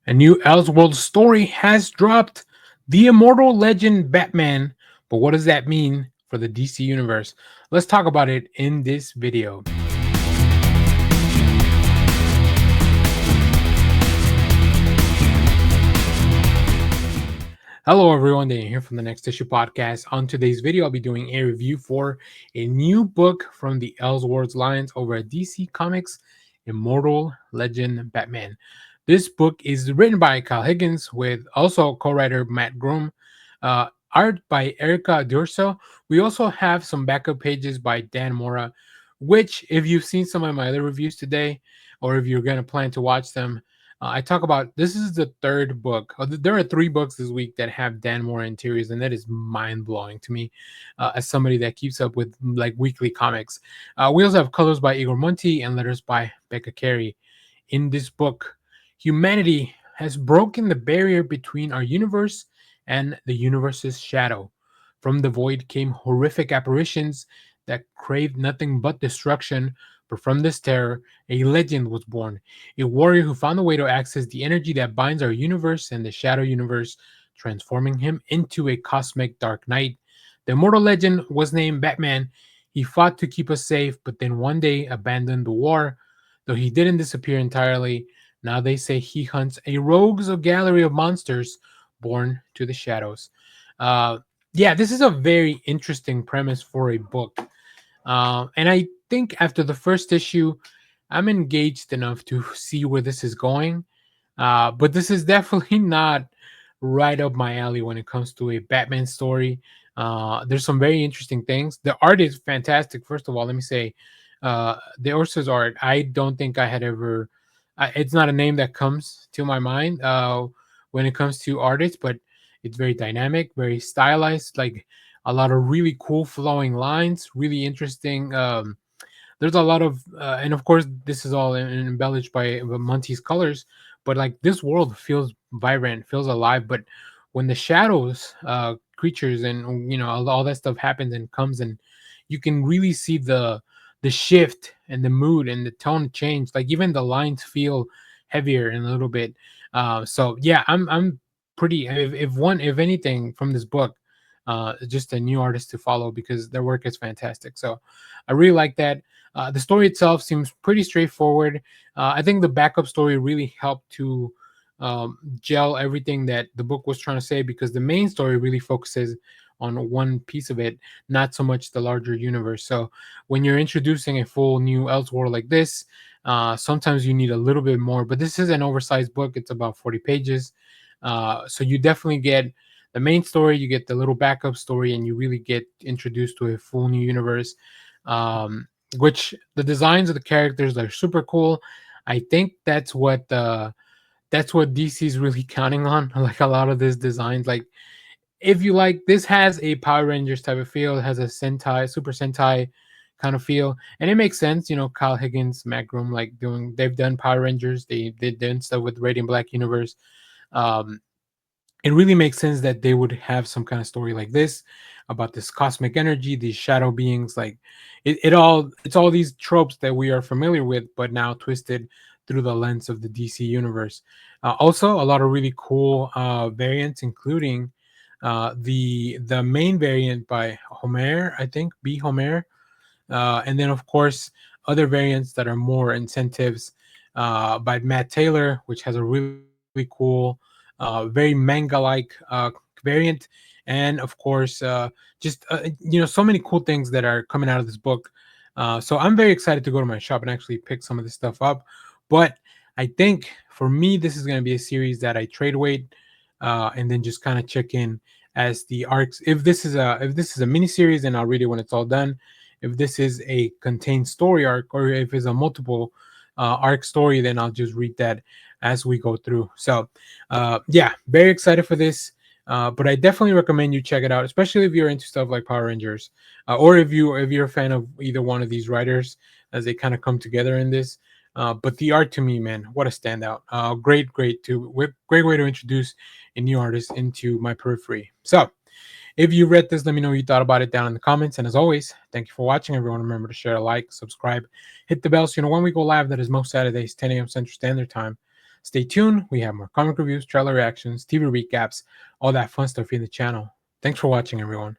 A new Elseworld story has dropped. The Immortal Legend Batman. But what does that mean for the DC Universe? Let's talk about it in this video. Hello, everyone. Dan here from the Next Issue Podcast. On today's video, I'll be doing a review for a new book from the Elseworlds Lines over at DC Comics, Immortal Legend Batman. This book is written by Kyle Higgins with also co-writer Matt Groom, art by Erica Durso. We also have some backup pages by Dan Mora, which, if you've seen some of my other reviews today, or if you're going to plan to watch them, I talk about this is the third book. There are three books this week that have Dan Mora interiors, and that is mind blowing to me as somebody that keeps up with like weekly comics. We also have colors by Igor Monti and letters by Becca Carey. In this book, humanity has broken the barrier between our universe and the universe's shadow. From the void came horrific apparitions that craved nothing but destruction, but from this terror, a legend was born, a warrior who found a way to access the energy that binds our universe and the shadow universe, transforming him into a cosmic dark knight. The immortal legend was named Batman. He fought to keep us safe, but then one day abandoned the war. Though he didn't disappear entirely, now they say he hunts a rogues gallery of monsters born to the shadows. Uh, yeah, this is a very interesting premise for a book. And I think after the first issue, I'm engaged enough to see where this is going. But this is definitely not right up my alley when it comes to a Batman story. There's some very interesting things. The art is fantastic. First of all, let me say, the Ursa's art, I don't think I had ever. It's not a name that comes to my mind when it comes to artists, but it's very dynamic, very stylized, like a lot of really cool flowing lines, really interesting. There's a lot of, and of course, this is all embellished by Monty's colors, but like this world feels vibrant, feels alive. But when the shadows, creatures, and all that stuff happens and comes, and you can really see the shift and the mood and the tone change. Like even the lines feel heavier and a little bit. So yeah, I'm pretty. If anything from this book, just a new artist to follow because their work is fantastic. So I really like that. The story itself seems pretty straightforward. I think the backup story really helped to gel everything that the book was trying to say because the main story really focuses on one piece of it, not so much the larger universe. So when you're introducing a full new Elseworld like this, sometimes you need a little bit more. But this is an oversized book; it's about 40 pages, so you definitely get the main story, you get the little backup story, and you really get introduced to a full new universe. Which the designs of the characters are super cool. I think that's what DC is really counting on. Like a lot of this designs, like if you like, this has a Power Rangers type of feel. It has a Sentai, Super Sentai kind of feel, and it makes sense. Kyle Higgins, Matt Groom, like they've done Power Rangers. They've done stuff with Radiant Black Universe. Um, it really makes sense that they would have some kind of story like this about this cosmic energy, these shadow beings. Like it's all these tropes that we are familiar with, but now twisted through the lens of the DC universe. Also, a lot of really cool variants, including the main variant by Homer, I think, B Homer, and then of course other variants that are more incentives by Matt Taylor, which has a really cool, very manga-like variant, and of course, just so many cool things that are coming out of this book. So I'm very excited to go to my shop and actually pick some of this stuff up. But I think for me, this is going to be a series that I trade weight and then just kind of check in as the arcs. If this is a mini series, then I'll read it when it's all done. If this is a contained story arc, or if it's a multiple arc story, then I'll just read that as we go through. So, yeah, very excited for this. But I definitely recommend you check it out, especially if you're into stuff like Power Rangers, or if you're a fan of either one of these writers as they kind of come together in this. But the art to me, man, what a standout! Great way to introduce a new artist into my periphery. So, if you read this, let me know what you thought about it down in the comments. And as always, thank you for watching, everyone. Remember to share, like, subscribe, hit the bell so you know when we go live. That is most Saturdays, 10 a.m. Central Standard Time. Stay tuned. We have more comic reviews, trailer reactions, TV recaps, all that fun stuff in the channel. Thanks for watching, everyone.